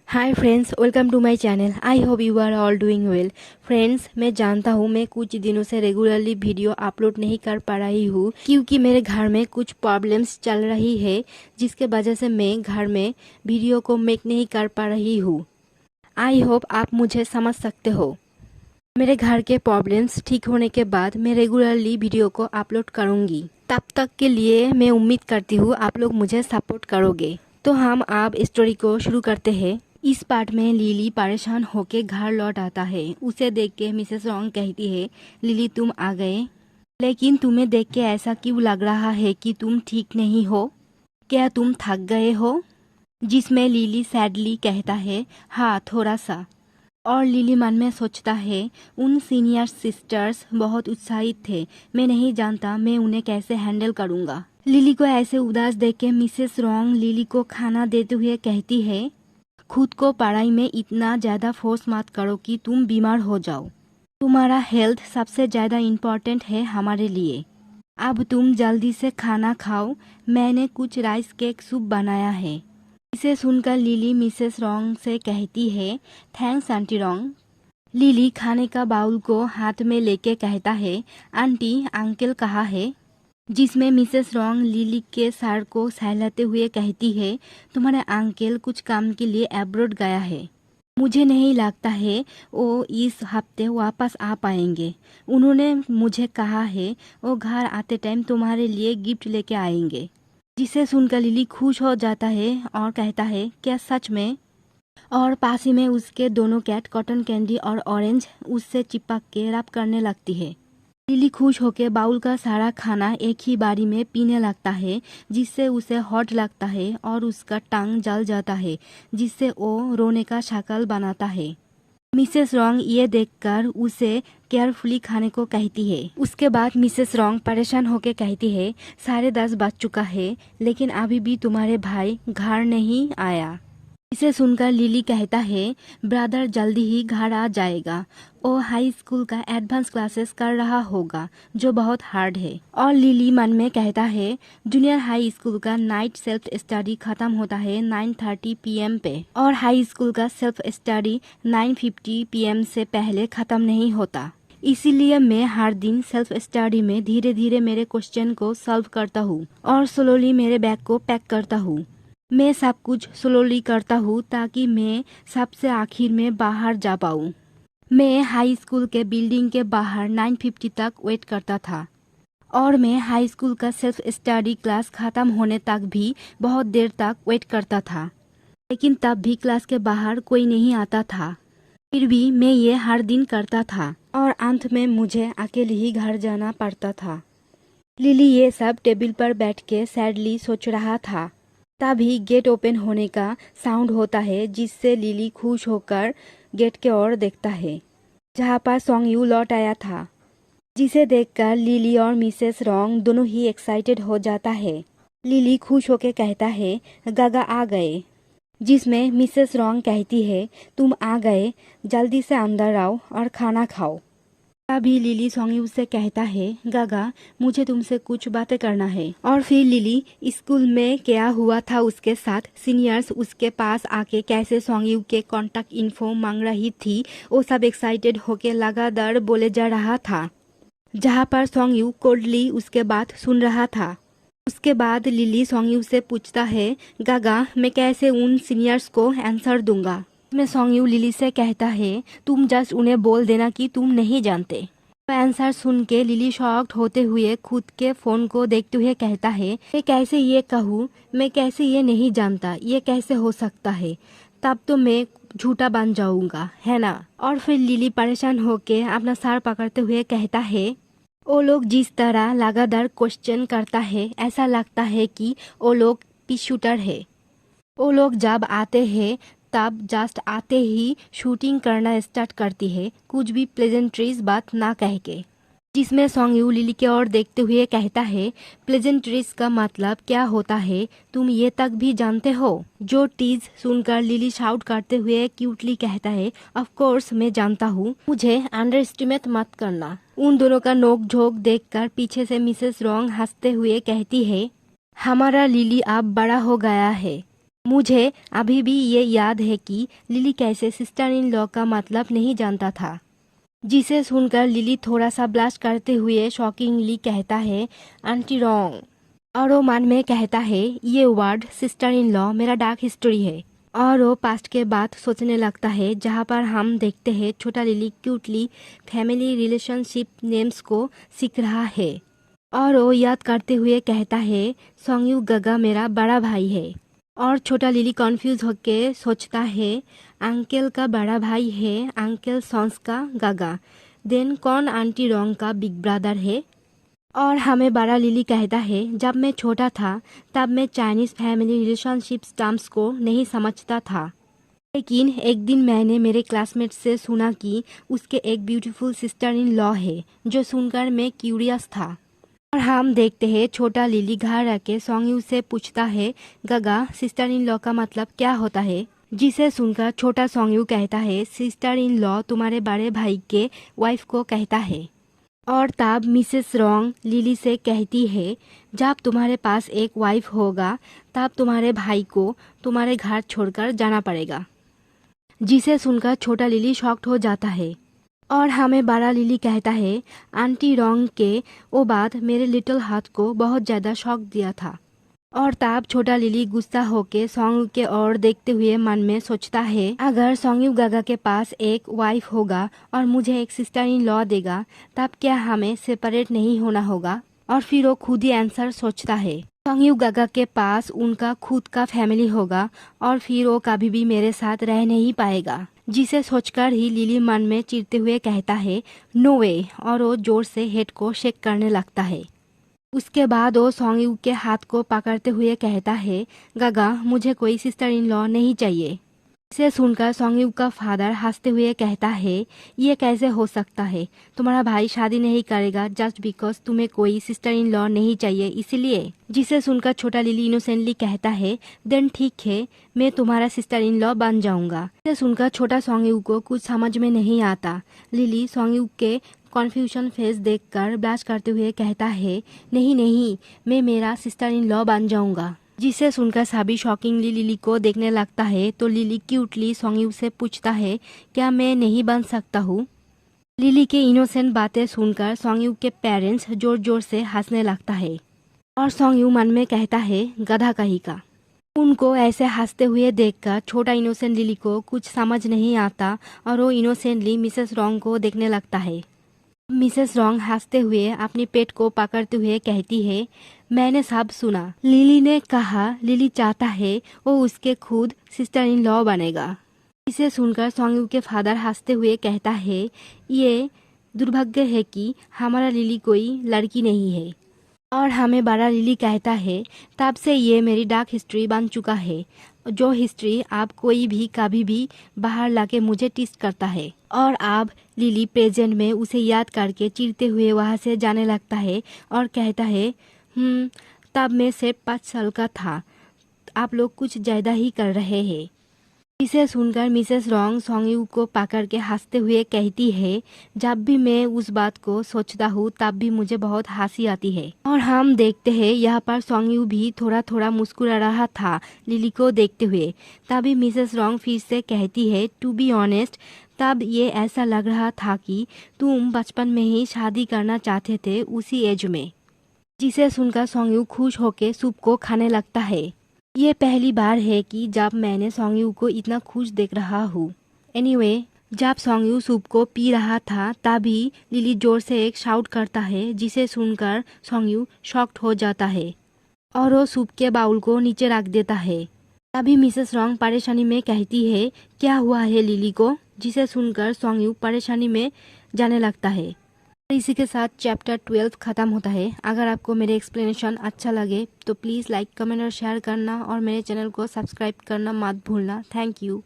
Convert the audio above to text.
Hi friends, welcome to my channel. I hope you are all doing well. Friends, मैं जानता हूँ मैं कुछ दिनों से रेगुलरली वीडियो अपलोड नहीं कर पा रही हूँ क्योंकि मेरे घर में कुछ प्रॉब्लम्स चल रही है, जिसके वजह से मैं घर में वीडियो को मेक नहीं कर पा रही हूँ। आई होप आप मुझे समझ सकते हो। मेरे घर के प्रॉब्लम्स ठीक होने के बाद मैं रेगुलरली वीडियो को अपलोड करूँगी। तब तक के लिए मैं उम्मीद करती हूँ आप लोग मुझे सपोर्ट करोगे। तो हम अब स्टोरी को शुरू करते हैं। इस पार्ट में लिली परेशान होकर घर लौट आता है। उसे देख के मिसेस रॉन्ग कहती है, लिली तुम आ गए, लेकिन तुम्हें देख के ऐसा क्यों लग रहा है कि तुम ठीक नहीं हो? क्या तुम थक गए हो? जिसमें लिली सैडली कहता है, हाँ थोड़ा सा। और लिली मन में सोचता है, उन सीनियर सिस्टर्स बहुत उत्साहित थे, मैं नहीं जानता मैं उन्हें कैसे हैंडल करूँगा। लिली को ऐसे उदास देख के मिसेस रॉन्ग लिली को खाना देते हुए कहती है, खुद को पढ़ाई में इतना ज़्यादा फोर्स मत करो कि तुम बीमार हो जाओ। तुम्हारा हेल्थ सबसे ज़्यादा इम्पोर्टेंट है हमारे लिए। अब तुम जल्दी से खाना खाओ, मैंने कुछ राइस केक सूप बनाया है। इसे सुनकर लिली मिसेस रॉन्ग से कहती है, थैंक्स आंटी रॉन्ग। लिली खाने का बाउल को हाथ में लेके कहता है, आंटी अंकल कहाँ है? जिसमें मिसेस रॉन्ग लिली के सर को सहलाते हुए कहती है, तुम्हारे अंकल कुछ काम के लिए अब्रॉड गया है। मुझे नहीं लगता है वो इस हफ्ते वापस आ पाएंगे। उन्होंने मुझे कहा है वो घर आते टाइम तुम्हारे लिए गिफ्ट लेके आएंगे। जिसे सुनकर लिली खुश हो जाता है और कहता है, क्या सच में? और पास ही में उसके दोनों कैट कॉटन कैंडी और ऑरेंज उससे चिपक के रब करने लगती है। लिली खुश होकर बाउल का सारा खाना एक ही बारी में पीने लगता है, जिससे उसे हॉट लगता है और उसका टंग जल जाता है, जिससे वो रोने का शक्ल बनाता है। मिसेस रॉन्ग ये देखकर उसे केयरफुली खाने को कहती है। उसके बाद मिसेस रॉन्ग परेशान होकर कहती है, 10:30 बज चुका है, लेकिन अभी भी तुम्हारे भाई घर नहीं आया। इसे सुनकर लिली कहता है, ब्रदर जल्दी ही घर आ जाएगा। वो हाई स्कूल का एडवांस क्लासेस कर रहा होगा, जो बहुत हार्ड है। और लिली मन में कहता है, जूनियर हाई स्कूल का नाइट सेल्फ स्टडी खत्म होता है 9:30 PM पे, और हाई स्कूल का सेल्फ स्टडी 9:50 PM से पहले खत्म नहीं होता। इसीलिए मैं हर दिन सेल्फ स्टडी में धीरे धीरे मेरे क्वेश्चन को सॉल्व करता हूँ और स्लोली मेरे बैग को पैक करता हूँ। मैं सब कुछ स्लोली करता हूँ ताकि मैं सबसे आखिर में बाहर जा पाऊँ। मैं हाई स्कूल के बिल्डिंग के बाहर 9:50 तक वेट करता था, और मैं हाई स्कूल का सेल्फ स्टडी क्लास खत्म होने तक भी बहुत देर तक वेट करता था, लेकिन तब भी क्लास के बाहर कोई नहीं आता था। फिर भी मैं ये हर दिन करता था और अंत में मुझे अकेले ही घर जाना पड़ता था। लिली ये सब टेबल पर बैठ के सैडली सोच रहा था। तभी गेट ओपन होने का साउंड होता है, जिससे लिली खुश होकर गेट के ओर देखता है, जहाँ पर सॉन्ग यू लौट आया था। जिसे देखकर लिली और मिसेस रॉन्ग दोनों ही एक्साइटेड हो जाता है। लिली खुश होकर कहता है, गागा आ गए। जिसमें मिसेस रॉन्ग कहती है, तुम आ गए, जल्दी से अंदर आओ और खाना खाओ। तभी लिली सॉन्ग से कहता है, गागा मुझे तुमसे कुछ बातें करना है। और फिर लिली स्कूल में क्या हुआ था उसके साथ, सीनियर्स उसके पास आके कैसे सॉन्ग के कांटेक्ट इन्फो मांग रही थी, वो सब एक्साइटेड होके लगातार बोले जा रहा था, जहाँ पर सॉन्ग कोल्डली उसके बात सुन रहा था। उसके बाद लिली सॉन्ग से पूछता है, गागा मैं कैसे उन सीनियर्स को आंसर दूंगा? मैं सॉन्ग लिली से कहता है, तुम जस्ट उन्हें बोल देना कि तुम नहीं जानते। तो आंसर सुन के लिली शॉक्ड होते हुए खुद के फोन को देखते हुए कहता है, मैं कैसे ये कहूँ, मैं कैसे ये नहीं जानता, ये कैसे हो सकता है? तब तो मैं झूठा बन जाऊंगा, है ना? और फिर लिली परेशान होके अपना सर पकड़ते हुए कहता है, वो लोग जिस तरह लगातार क्वेश्चन करता है, ऐसा लगता है कि वो लोग पीस शूटर है। वो लोग जब आते हैं तब जस्ट आते ही शूटिंग करना स्टार्ट करती है, कुछ भी प्लेजेंट्रीज बात ना कह के। जिसमें सॉन्ग लिली की ओर देखते हुए कहता है, प्लेजेंट्रीज का मतलब क्या होता है तुम ये तक भी जानते हो? जो टीज सुनकर लिली शाउट करते हुए क्यूटली कहता है, ऑफ कोर्स मैं जानता हूँ, मुझे अंडर एस्टिमेट मत करना। उन दोनों का नोक झोंक देखकर पीछे से मिसेस रॉन्ग हंसते हुए कहती है, हमारा लिली अब बड़ा हो गया है, मुझे अभी भी ये याद है कि लिली कैसे सिस्टर इन लॉ का मतलब नहीं जानता था, जिसे सुनकर लिली थोड़ा सा ब्लश करते हुए शॉकिंगली कहता है आंटी रॉन्ग। और वो मन में कहता है ये वर्ड सिस्टर इन लॉ मेरा डार्क हिस्ट्री है। और वो पास्ट के बात सोचने लगता है, जहाँ पर हम देखते हैं छोटा lily cutely family relationship names को सीख रहा है। और वो याद करते हुए कहता है सोंगयू गगा मेरा बड़ा भाई है। और छोटा लिली कंफ्यूज होके सोचता है अंकल का बड़ा भाई है अंकल सॉन्स का गगा, देन कौन आंटी रॉन्ग का बिग ब्रदर है। और हमें बड़ा लिली कहता है जब मैं छोटा था तब मैं चाइनीज़ फैमिली रिलेशनशिप टर्म्स को नहीं समझता था, लेकिन एक दिन मैंने मेरे क्लासमेट से सुना कि उसके एक ब्यूटीफुल सिस्टर इन लॉ है, जो सुनकर मैं क्यूरियस था। और हम देखते हैं छोटा लिली घर आके सोंगयू से पूछता है गगा सिस्टर इन लॉ का मतलब क्या होता है, जिसे सुनकर छोटा सोंगयू कहता है सिस्टर इन लॉ तुम्हारे बड़े भाई के वाइफ को कहता है। और तब मिसेस रॉन्ग लिली से कहती है जब तुम्हारे पास एक वाइफ होगा तब तुम्हारे भाई को तुम्हारे घर छोड़कर जाना पड़ेगा, जिसे सुनकर छोटा लिली शॉक्ड हो जाता है। और हमें बड़ा लिली कहता है आंटी रॉन्ग के वो बात मेरे लिटिल हार्ट को बहुत ज़्यादा शॉक दिया था। और तब छोटा लिली गुस्सा होके सोंगयू के ओर देखते हुए मन में सोचता है अगर सोंगयू गगा के पास एक वाइफ होगा और मुझे एक सिस्टर इन लॉ देगा तब क्या हमें सेपरेट नहीं होना होगा। और फिर वो खुद ही आंसर सोचता है सोंगयू गगा के पास उनका खुद का फैमिली होगा और फिर वो कभी भी मेरे साथ रह नहीं पाएगा, जिसे सोचकर ही लिली मन में चिढ़ते हुए कहता है नो वे। और वो जोर से हेड को शेक करने लगता है। उसके बाद वो सोंगयू के हाथ को पकड़ते हुए कहता है गगा मुझे कोई सिस्टर इन लॉ नहीं चाहिए। इसे सुनकर सोंगयू का फादर हंसते हुए कहता है ये कैसे हो सकता है, तुम्हारा भाई शादी नहीं करेगा जस्ट बिकॉज तुम्हें कोई सिस्टर इन लॉ नहीं चाहिए इसलिए। जिसे सुनकर छोटा लिली इनोसेंटली कहता है देन ठीक है मैं तुम्हारा सिस्टर इन लॉ बन जाऊंगा। इसे सुनकर छोटा सोंगयू को कुछ समझ में नहीं आता। लिली सोंगयू के कन्फ्यूजन फेस देखकर ब्लश करते हुए कहता है नहीं नहीं मैं मेरा सिस्टर इन लॉ बन जाऊंगा। जिसे सुनकर सभी शॉकिंगली लिली को देखने लगता है तो लिली क्यूटली सोंगयू से पूछता है क्या मैं नहीं बन सकता हूँ। लिली के इनोसेंट बातें सुनकर सोंगयू के पेरेंट्स जोर जोर से हंसने लगता है। और सोंगयू मन में कहता है गधा कहीं का। उनको ऐसे हंसते हुए देखकर छोटा इनोसेंट लिली को कुछ समझ नहीं आता और वो इनोसेंटली मिसेस रॉन्ग को देखने लगता है। मिसेस रॉन्ग हंसते हुए अपनी पेट को पकड़ते हुए कहती है मैंने सब सुना। लिली ने कहा लिली चाहता है वो उसके खुद सिस्टर इन लॉ बनेगा। इसे सुनकर सोंगयू के फादर हंसते हुए कहता है ये दुर्भाग्य है कि हमारा लिली कोई लड़की नहीं है। और हमें बड़ा लिली कहता है तब से ये मेरी डार्क हिस्ट्री बन चुका है, जो हिस्ट्री आप कोई भी कभी भी बाहर लाके मुझे टीस करता है। और अब लिली प्रेजेंट में उसे याद करके चिढ़ते हुए वहाँ से जाने लगता है और कहता है तब मैं सिर्फ 5 साल का था, आप लोग कुछ ज़्यादा ही कर रहे हैं। इसे सुनकर मिसेस रॉन्ग सोंगयू को पकड़ के हंसते हुए कहती है जब भी मैं उस बात को सोचता हूँ तब भी मुझे बहुत हंसी आती है। और हम देखते हैं यहाँ पर सोंगयू भी थोड़ा थोड़ा मुस्कुरा रहा था लिली को देखते हुए। तभी मिसेस रॉन्ग फिर से कहती है टू बी ऑनेस्ट तब ये ऐसा लग रहा था कि तुम बचपन में ही शादी करना चाहते थे उसी एज में। जिसे सुनकर सोंगयू खुश होकर सूप को खाने लगता है। ये पहली बार है कि जब मैंने सोंगयू को इतना खुश देख रहा हूँ। एनीवे जब सोंगयू सूप को पी रहा था तभी लिली जोर से एक शाउट करता है, जिसे सुनकर सोंगयू शॉक्ड हो जाता है और वो सूप के बाउल को नीचे रख देता है। तभी मिसेस रॉन्ग परेशानी में कहती है क्या हुआ है लिली को, जिसे सुनकर सोंगयू परेशानी में जाने लगता है। इसी के साथ चैप्टर 12 ख़त्म होता है। अगर आपको मेरे एक्सप्लेनेशन अच्छा लगे तो प्लीज़ लाइक कमेंट और शेयर करना और मेरे चैनल को सब्सक्राइब करना मत भूलना। Thank you.